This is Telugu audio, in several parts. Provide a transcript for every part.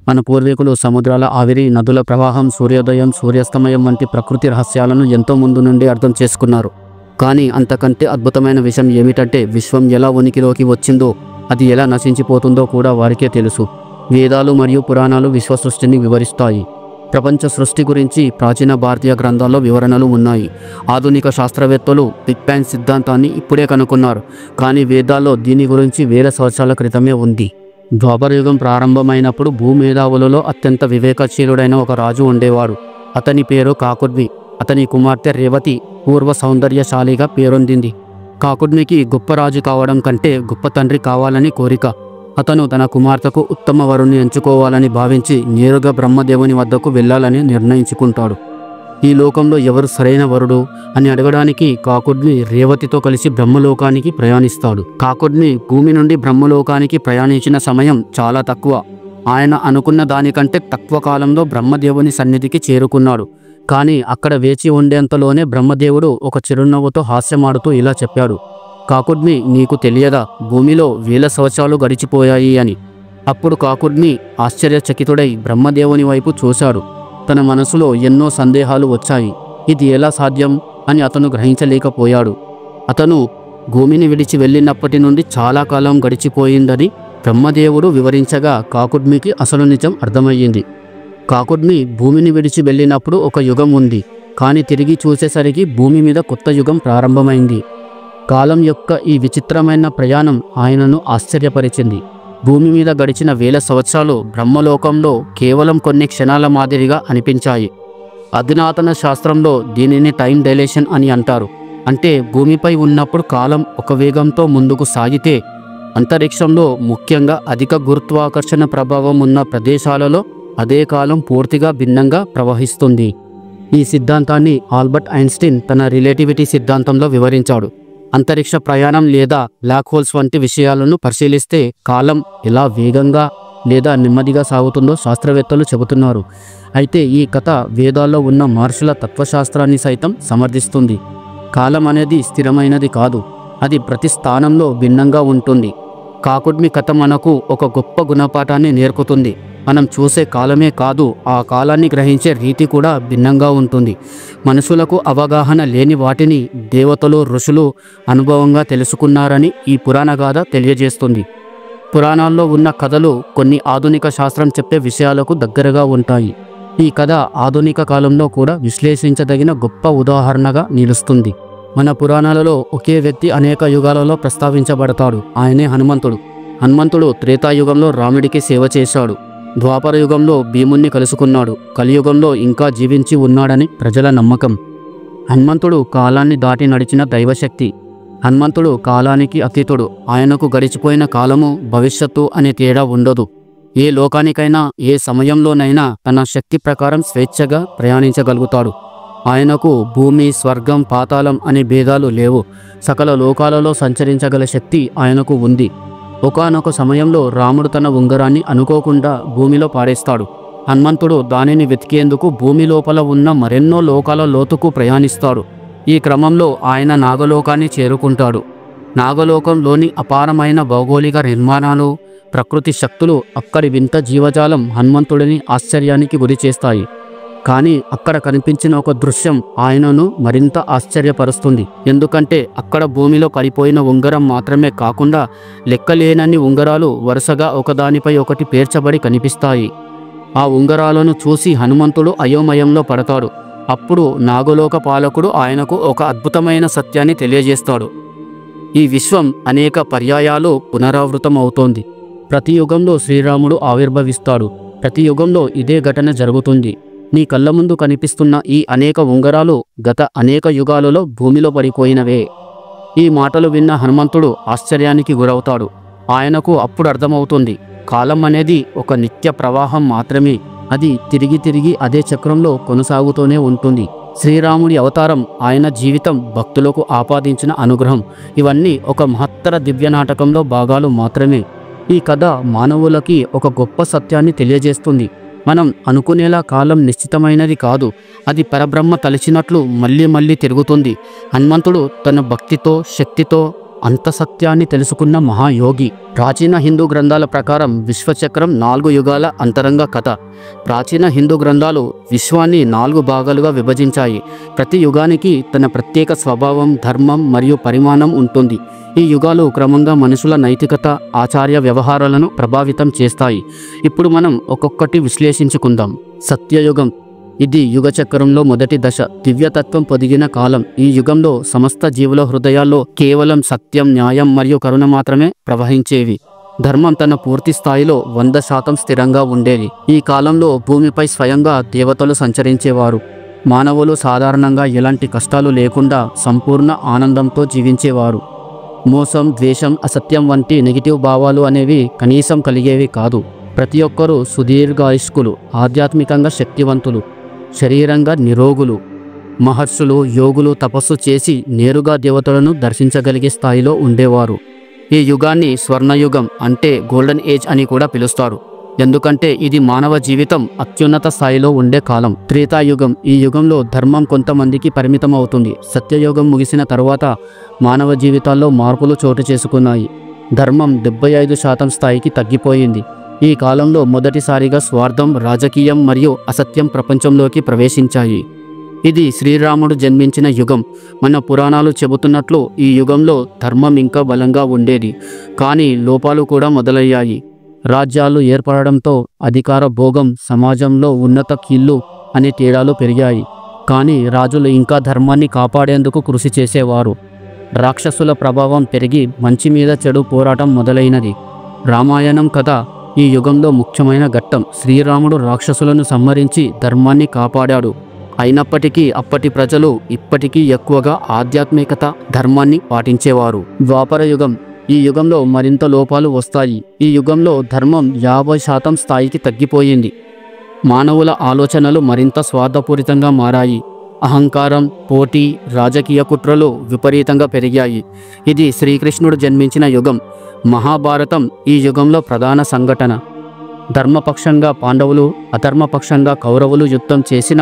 మన పూర్వీకులు సముద్రాల ఆవిరి, నదుల ప్రవాహం, సూర్యోదయం, సూర్యాస్తమయం వంటి ప్రకృతి రహస్యాలను ఎంతో ముందు నుండి అర్థం చేసుకున్నారు. కానీ అంతకంటే అద్భుతమైన విషయం ఏమిటంటే విశ్వం ఎలా ఉనికిలోకి వచ్చిందో, అది ఎలా నశించిపోతుందో కూడా వారికే తెలుసు. వేదాలు మరియు పురాణాలు విశ్వ సృష్టిని వివరిస్తాయి. ప్రపంచ సృష్టి గురించి ప్రాచీన భారతీయ గ్రంథాల్లో వివరణలు ఉన్నాయి. ఆధునిక శాస్త్రవేత్తలు బిగ్ బ్యాంగ్ సిద్ధాంతాన్ని ఇప్పుడే కనుక్కున్నారు, కానీ వేదాల్లో దీని గురించి వేల సంవత్సరాల క్రితమే ఉంది. ద్వాపరయుగం ప్రారంభమైనప్పుడు భూమేధావులలో అత్యంత వివేకశీలుడైన ఒక రాజు ఉండేవాడు. అతని పేరు కాకుడ్మి. అతని కుమార్తె రేవతి పూర్వ సౌందర్యశాలిగా పేరొందింది. కాకుడ్మికి గొప్ప రాజు కావడం కంటే గొప్ప తండ్రి కావాలని కోరిక. అతను తన కుమార్తెకు ఉత్తమ వరుణ్ణి ఎంచుకోవాలని భావించి నేరుగా బ్రహ్మదేవుని వద్దకు వెళ్ళాలని నిర్ణయించుకుంటాడు. ఈ లోకంలో ఎవరు సరైన వరుడు అని అడగడానికి కాకుడ్మి రేవతితో కలిసి బ్రహ్మలోకానికి ప్రయాణిస్తాడు. కాకుడ్మి భూమి నుండి బ్రహ్మలోకానికి ప్రయాణించిన సమయం చాలా తక్కువ. ఆయన అనుకున్న దానికంటే తక్కువ కాలంలో బ్రహ్మదేవుని సన్నిధికి చేరుకున్నాడు. కానీ అక్కడ వేచి ఉండేంతలోనే బ్రహ్మదేవుడు ఒక చిరునవ్వుతో హాస్యమాడుతూ ఇలా చెప్పాడు: కాకుడ్మి, నీకు తెలియదా, భూమిలో వేల సంవత్సరాలు గడిచిపోయాయి అని. అప్పుడు కాకుడ్మి ఆశ్చర్యచకితుడై బ్రహ్మదేవుని వైపు చూశాడు. తన మనసులో ఎన్నో సందేహాలు వచ్చాయి. ఇది ఎలా సాధ్యం అని అతను గ్రహించలేకపోయాడు. అతను భూమిని విడిచి వెళ్ళినప్పటి నుండి చాలా కాలం గడిచిపోయిందని బ్రహ్మదేవుడు వివరించగా కాకుడ్మికి అసలు నిజం అర్థమయ్యింది. కాకుడ్మి భూమిని విడిచి వెళ్ళినప్పుడు ఒక యుగం ఉంది, కానీ తిరిగి చూసేసరికి భూమి మీద కొత్త యుగం ప్రారంభమైంది. కాలం యొక్క ఈ విచిత్రమైన ప్రయాణం ఆయనను ఆశ్చర్యపరిచింది. భూమి మీద గడిచిన వేల సంవత్సరాలు బ్రహ్మలోకంలో కేవలం కొన్ని క్షణాల మాదిరిగా అనిపించాయి. అధునాతన శాస్త్రంలో దీనిని టైం డైలేషన్ అని అంటారు. అంటే భూమిపై ఉన్నప్పుడు కాలం ఒక వేగంతో ముందుకు సాగితే, అంతరిక్షంలో ముఖ్యంగా అధిక గురుత్వాకర్షణ ప్రభావం ఉన్న ప్రదేశాలలో అదే కాలం పూర్తిగా భిన్నంగా ప్రవహిస్తుంది. ఈ సిద్ధాంతాన్ని ఆల్బర్ట్ ఐన్స్టీన్ తన రిలేటివిటీ సిద్ధాంతంలో వివరించాడు. అంతరిక్ష ప్రయాణం లేదా బ్లాక్ హోల్స్ వంటి విషయాలను పరిశీలిస్తే కాలం ఎలా వేగంగా లేదా నెమ్మదిగా సాగుతుందో శాస్త్రవేత్తలు చెబుతున్నారు. అయితే ఈ కథ వేదాల్లో ఉన్న మహర్షుల తత్వశాస్త్రాన్ని సైతం సమర్థిస్తుంది. కాలం అనేది స్థిరమైనది కాదు, అది ప్రతి స్థానంలో భిన్నంగా ఉంటుంది. కాకుడ్మి కథ మనకు ఒక గొప్ప గుణపాఠాన్ని నేర్పుతుంది. మనం చూసే కాలమే కాదు, ఆ కాలాన్ని గ్రహించే రీతి కూడా భిన్నంగా ఉంటుంది. మనుషులకు అవగాహన లేని వాటిని దేవతలు, ఋషులు అనుభవంగా తెలుసుకున్నారని ఈ పురాణ గాథ తెలియజేస్తుంది. పురాణాల్లో ఉన్న కథలు కొన్ని ఆధునిక శాస్త్రం చెప్పే విషయాలకు దగ్గరగా ఉంటాయి. ఈ కథ ఆధునిక కాలంలో కూడా విశ్లేషించదగిన గొప్ప ఉదాహరణగా నిలుస్తుంది. మన పురాణాలలో ఒకే వ్యక్తి అనేక యుగాలలో ప్రస్తావించబడతాడు. ఆయనే హనుమంతుడు. హనుమంతుడు త్రేతాయుగంలో రాముడికి సేవ చేశాడు. ద్వాపర యుగంలో భీముణ్ణి కలుసుకున్నాడు. కలియుగంలో ఇంకా జీవించి ఉన్నాడని ప్రజల నమ్మకం. హనుమంతుడు కాలాన్ని దాటి నడిచిన దైవశక్తి. హనుమంతుడు కాలానికి అతీతుడు. ఆయనకు గడిచిపోయిన కాలము, భవిష్యత్తు అనే తేడా ఉండదు. ఏ లోకానికైనా ఏ సమయంలోనైనా తన శక్తి ప్రకారం స్వేచ్ఛగా ప్రయాణించగలుగుతాడు. ఆయనకు భూమి, స్వర్గం, పాతాళం అనే భేదాలు లేవు. సకల లోకాలలో సంచరించగల శక్తి ఆయనకు ఉంది. ఒకానొక సమయంలో రాముడు తన ఉంగరాన్ని అనుకోకుండా భూమిలో పాడేస్తాడు. హనుమంతుడు దానిని వెతికేందుకు భూమి లోపల ఉన్న మరెన్నో లోకాల లోతుకు ప్రయాణిస్తాడు. ఈ క్రమంలో ఆయన నాగలోకాన్ని చేరుకుంటాడు. నాగలోకంలోని అపారమైన భౌగోళిక నిర్మాణాలు, ప్రకృతి శక్తులు, అక్కడి వింత జీవజాలం హనుమంతుడిని ఆశ్చర్యానికి గురి చేస్తాయి. కానీ అక్కడ కనిపించిన ఒక దృశ్యం ఆయనను మరింత ఆశ్చర్యపరుస్తుంది. ఎందుకంటే అక్కడ భూమిలో పడిపోయిన ఉంగరం మాత్రమే కాకుండా లెక్కలేనన్ని ఉంగరాలు వరుసగా ఒకదానిపై ఒకటి పేర్చబడి కనిపిస్తాయి. ఆ ఉంగరాలను చూసి హనుమంతుడు అయోమయంలో పడతాడు. అప్పుడు నాగలోక పాలకుడు ఆయనకు ఒక అద్భుతమైన సత్యాన్ని తెలియజేస్తాడు. ఈ విశ్వం అనేక పర్యాయాలు పునరావృతం అవుతోంది. ప్రతి యుగంలో శ్రీరాముడు ఆవిర్భవిస్తాడు. ప్రతి యుగంలో ఇదే ఘటన జరుగుతుంది. నీ కళ్ళ ముందు కనిపిస్తున్న ఈ అనేక ఉంగరాలు గత అనేక యుగాలలో భూమిలో పడిపోయినవే. ఈ మాటలు విన్న హనుమంతుడు ఆశ్చర్యానికి గురవుతాడు. ఆయనకు అప్పుడు అర్థమవుతుంది, కాలం అనేది ఒక నిత్య ప్రవాహం మాత్రమే. అది తిరిగి తిరిగి అదే చక్రంలో కొనసాగుతూనే ఉంటుంది. శ్రీరాముడి అవతారం, ఆయన జీవితం, భక్తులకు ఆపాదించిన అనుగ్రహం, ఇవన్నీ ఒక మహత్తర దివ్య నాటకంలో భాగాలు మాత్రమే. ఈ కథ మానవులకి ఒక గొప్ప సత్యాన్ని తెలియజేస్తుంది. మనం అనుకునేలా కాలం నిశ్చితమైనది కాదు. అది పరబ్రహ్మ తలచినట్లు మళ్ళీ మళ్ళీ తిరుగుతుంది. హనుమంతుడు తన భక్తితో, శక్తితో అంత సత్యాన్ని తెలుసుకున్న మహాయోగి. ప్రాచీన హిందూ గ్రంథాల ప్రకారం విశ్వచక్రం 4 యుగాల అంతరంగ కథ. ప్రాచీన హిందూ గ్రంథాలు విశ్వాన్ని 4 భాగాలుగా విభజించాయి. ప్రతి యుగానికి తన ప్రత్యేక స్వభావం, ధర్మం మరియు పరిమాణం ఉంటుంది. ఈ యుగాలు క్రమంగా మనుషుల నైతికత, ఆచార్య వ్యవహారాలను ప్రభావితం చేస్తాయి. ఇప్పుడు మనం ఒక్కొక్కటి విశ్లేషించుకుందాం. సత్యయుగం. ఇది యుగచక్రంలో మొదటి దశ. దివ్యతత్వం పొదిగిన కాలం. ఈ యుగంలో సమస్త జీవుల హృదయాల్లో కేవలం సత్యం, న్యాయం మరియు కరుణ మాత్రమే ప్రవహించేవి. ధర్మం తన పూర్తి స్థాయిలో 100% స్థిరంగా ఉండేది. ఈ కాలంలో భూమిపై స్వయంగా దేవతలు సంచరించేవారు. మానవులు సాధారణంగా ఎలాంటి కష్టాలు లేకుండా సంపూర్ణ ఆనందంతో జీవించేవారు. మోసం, ద్వేషం, అసత్యం వంటి నెగిటివ్ భావాలు అనేవి కనీసం కలిగేవి కాదు. ప్రతి ఒక్కరూ సుదీర్ఘాయుష్కులు, ఆధ్యాత్మికంగా శక్తివంతులు, శరీరంగా నిరోగులు. మహర్షులు, యోగులు తపస్సు చేసి నేరుగా దేవతలను దర్శించగలిగే స్థాయిలో ఉండేవారు. ఈ యుగాన్ని స్వర్ణయుగం అంటే గోల్డెన్ ఏజ్ అని కూడా పిలుస్తారు. ఎందుకంటే ఇది మానవ జీవితం అత్యున్నత స్థాయిలో ఉండే కాలం. త్రేతాయుగం. ఈ యుగంలో ధర్మం కొంతమందికి పరిమితం అవుతుంది. సత్యయుగం ముగిసిన తరువాత మానవ జీవితాల్లో మార్పులు చోటు చేసుకున్నాయి. ధర్మం 75% స్థాయికి తగ్గిపోయింది. ఈ కాలంలో మొదటిసారిగా స్వార్థం, రాజకీయం మరియు అసత్యం ప్రపంచంలోకి ప్రవేశించాయి. ఇది శ్రీరాముడు జన్మించిన యుగం. మన పురాణాలు చెబుతున్నట్లు ఈ యుగంలో ధర్మం ఇంకా బలంగా ఉండేది, కానీ లోపాలు కూడా మొదలయ్యాయి. రాజ్యాలు ఏర్పడడంతో అధికార భోగం, సమాజంలో ఉన్నత కీళ్ళు అనే తేడాలు పెరిగాయి. కానీ రాజులు ఇంకా ధర్మాన్ని కాపాడేందుకు కృషి చేసేవారు. రాక్షసుల ప్రభావం పెరిగి మంచి మీద చెడు పోరాటం మొదలైనది. రామాయణం కథ ఈ యుగంలో ముఖ్యమైన ఘట్టం. శ్రీరాముడు రాక్షసులను సంహరించి ధర్మాన్ని కాపాడాడు. అయినప్పటికీ అప్పటి ప్రజలు ఇప్పటికీ ఎక్కువగా ఆధ్యాత్మికత, ధర్మాన్ని పాటించేవారు. ద్వాపర యుగం. ఈ యుగంలో మరింత లోపాలు వస్తాయి. ఈ యుగంలో ధర్మం 50% స్థాయికి తగ్గిపోయింది. మానవుల ఆలోచనలు మరింత స్వార్థపూరితంగా మారాయి. అహంకారం, పోటీ, రాజకీయ కుట్రలు విపరీతంగా పెరిగాయి. ఇది శ్రీకృష్ణుడు జన్మించిన యుగం. మహాభారతం ఈ యుగంలో ప్రధాన సంఘటన. ధర్మపక్షంగా పాండవులు, అధర్మపక్షంగా కౌరవులు యుద్ధం చేసిన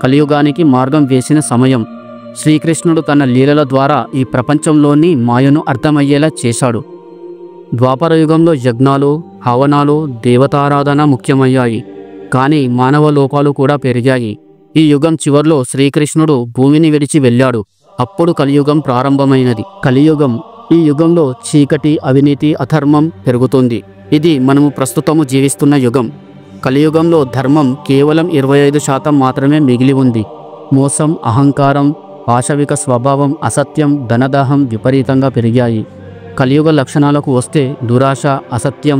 కలియుగానికి మార్గం వేసిన సమయం. శ్రీకృష్ణుడు తన లీలల ద్వారా ఈ ప్రపంచంలోని మాయను అర్థమయ్యేలా చేశాడు. ద్వాపర యుగంలో యజ్ఞాలు, హవనాలు, దేవతారాధన ముఖ్యమయ్యాయి. కానీ మానవ లోపాలు కూడా పెరిగాయి. ఈ యుగం చివర్లో శ్రీకృష్ణుడు భూమిని విడిచి వెళ్ళాడు. అప్పుడు కలియుగం ప్రారంభమైనది. కలియుగం. ఈ యుగంలో చీకటి, అవినీతి, అధర్మం పెరుగుతుంది. ఇది మనము ప్రస్తుతము జీవిస్తున్న యుగం. కలియుగంలో ధర్మం కేవలం 25% మాత్రమే మిగిలి ఉంది. మోసం, అహంకారం, పాశవిక స్వభావం, అసత్యం, ధనదాహం విపరీతంగా పెరిగాయి. కలియుగ లక్షణాలకు వస్తే దురాశ, అసత్యం,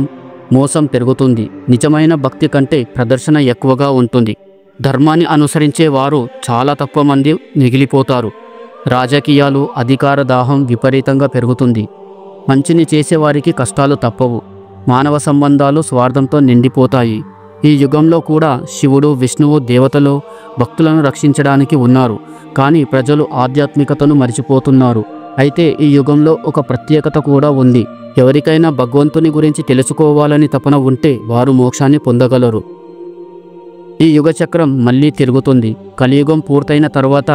మోసం పెరుగుతుంది. నిజమైన భక్తి కంటే ప్రదర్శన ఎక్కువగా ఉంటుంది. ధర్మాన్ని అనుసరించే వారు చాలా తక్కువ మంది మిగిలిపోతారు. రాజకీయాలు, అధికార దాహం విపరీతంగా పెరుగుతుంది. మంచిని చేసేవారికి కష్టాలు తప్పవు. మానవ సంబంధాలు స్వార్థంతో నిండిపోతాయి. ఈ యుగంలో కూడా శివుడు, విష్ణువు, దేవతలు భక్తులను రక్షించడానికి ఉన్నారు. కానీ ప్రజలు ఆధ్యాత్మికతను మరిచిపోతున్నారు. అయితే ఈ యుగంలో ఒక ప్రత్యేకత కూడా ఉంది. ఎవరికైనా భగవంతుని గురించి తెలుసుకోవాలని తపన ఉంటే వారు మోక్షాన్ని పొందగలరు. ఈ యుగచక్రం మళ్ళీ తిరుగుతుంది. కలియుగం పూర్తయిన తరువాత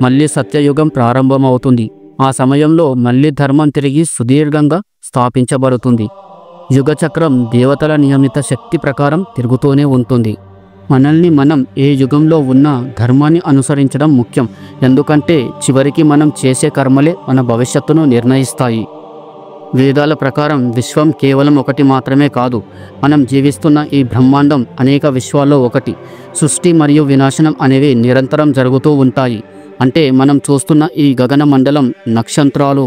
మళ్ళీ సత్యయుగం ప్రారంభమవుతుంది. ఆ సమయంలో మళ్ళీ ధర్మం తిరిగి సుదీర్ఘంగా స్థాపించబడుతుంది. యుగచక్రం దేవతల నియమిత శక్తి ప్రకారం తిరుగుతూనే ఉంటుంది. మనల్ని మనం ఏ యుగంలో ఉన్నా ధర్మాన్ని అనుసరించడం ముఖ్యం. ఎందుకంటే చివరికి మనం చేసే కర్మలే మన భవిష్యత్తును నిర్ణయిస్తాయి. వేదాల ప్రకారం విశ్వం కేవలం ఒకటి మాత్రమే కాదు. మనం జీవిస్తున్న ఈ బ్రహ్మాండం అనేక విశ్వాల్లో ఒకటి. సృష్టి మరియు వినాశనం అనేవి నిరంతరం జరుగుతూ ఉంటాయి. అంటే మనం చూస్తున్న ఈ గగన మండలం, నక్షత్రాలు,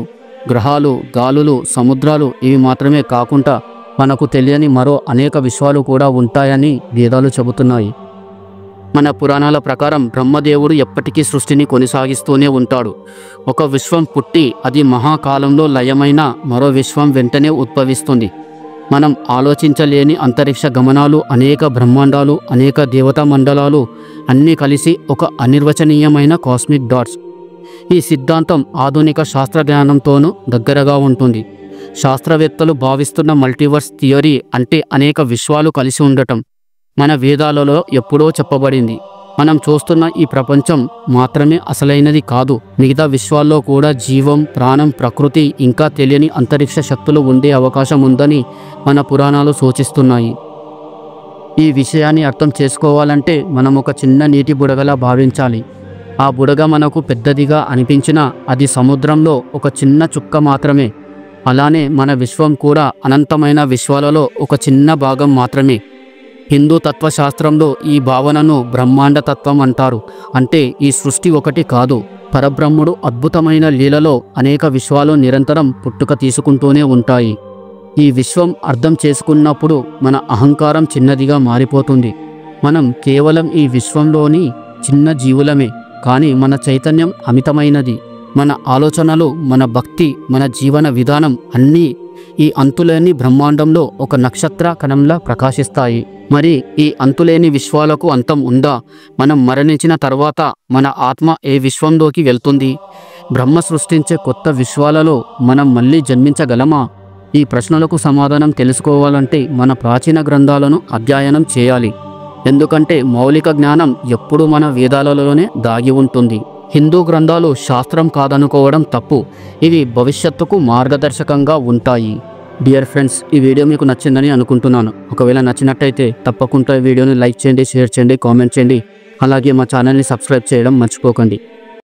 గ్రహాలు, గాలులు, సముద్రాలు ఇవి మాత్రమే కాకుండా మనకు తెలియని మరో అనేక విశ్వాలు కూడా ఉంటాయని వేదాలు చెబుతున్నాయి. మన పురాణాల ప్రకారం బ్రహ్మదేవుడు ఎప్పటికీ సృష్టిని కొనసాగిస్తూనే ఉంటాడు. ఒక విశ్వం పుట్టి అది మహాకాలంలో లయమైన మరో విశ్వం వెంటనే ఉద్భవిస్తుంది. మనం ఆలోచించలేని అంతరిక్ష గమనాలు, అనేక బ్రహ్మాండాలు, అనేక దేవతా మండలాలు అన్నీ కలిసి ఒక అనిర్వచనీయమైన కాస్మిక్ డాట్స్. ఈ సిద్ధాంతం ఆధునిక శాస్త్రజ్ఞానంతోనూ దగ్గరగా ఉంటుంది. శాస్త్రవేత్తలు భావిస్తున్న మల్టీవర్స్ థియరీ అంటే అనేక విశ్వాలు కలిసి ఉండటం మన వేదాలలో ఎప్పుడో చెప్పబడింది. మనం చూస్తున్న ఈ ప్రపంచం మాత్రమే అసలైనది కాదు. మిగతా విశ్వాల్లో కూడా జీవం, ప్రాణం, ప్రకృతి, ఇంకా తెలియని అంతరిక్ష శక్తులు ఉండే అవకాశం ఉందని మన పురాణాలు సూచిస్తున్నాయి. ఈ విషయాన్ని అర్థం చేసుకోవాలంటే మనం ఒక చిన్న నీటి బుడగలా భావించాలి. ఆ బుడగ మనకు పెద్దదిగా అనిపించినా అది సముద్రంలో ఒక చిన్న చుక్క మాత్రమే. అలానే మన విశ్వం కూడా అనంతమైన విశ్వాలలో ఒక చిన్న భాగం మాత్రమే. హిందూ తత్వశాస్త్రంలో ఈ భావనను బ్రహ్మాండ తత్వం అంటారు. అంటే ఈ సృష్టి ఒకటి కాదు, పరబ్రహ్ముడు అద్భుతమైన లీలలో అనేక విశ్వాలు నిరంతరం పుట్టుక తీసుకుంటూనే ఉంటాయి. ఈ విశ్వం అర్థం చేసుకున్నప్పుడు మన అహంకారం చిన్నదిగా మారిపోతుంది. మనం కేవలం ఈ విశ్వంలోని చిన్న జీవులమే, కానీ మన చైతన్యం అమితమైనది. మన ఆలోచనలు, మన భక్తి, మన జీవన విధానం అన్నీ ఈ అంతులేని బ్రహ్మాండంలో ఒక నక్షత్ర కణంలా ప్రకాశిస్తాయి. మరి ఈ అంతులేని విశ్వాలకు అంతం ఉందా? మనం మరణించిన తర్వాత మన ఆత్మ ఏ విశ్వంలోకి వెళ్తుంది? బ్రహ్మ సృష్టించే కొత్త విశ్వాలలో మనం మళ్ళీ జన్మించగలమా? ఈ ప్రశ్నలకు సమాధానం తెలుసుకోవాలంటే మన ప్రాచీన గ్రంథాలను అధ్యయనం చేయాలి. ఎందుకంటే మౌలిక జ్ఞానం ఎప్పుడూ మన వేదాలలోనే దాగి ఉంటుంది. హిందూ గ్రంథాలు శాస్త్రం కాదనుకోవడం తప్పు. ఇవి భవిష్యత్తుకు మార్గదర్శకంగా ఉంటాయి. డియర్ ఫ్రెండ్స్, ఈ వీడియో మీకు నచ్చిందని అనుకుంటున్నాను. ఒకవేళ నచ్చినట్టయితే తప్పకుండా ఈ వీడియోని లైక్ చేయండి, షేర్ చేయండి, కామెంట్ చేయండి. అలాగే మా ఛానల్ని సబ్స్క్రైబ్ చేయడం మర్చిపోకండి.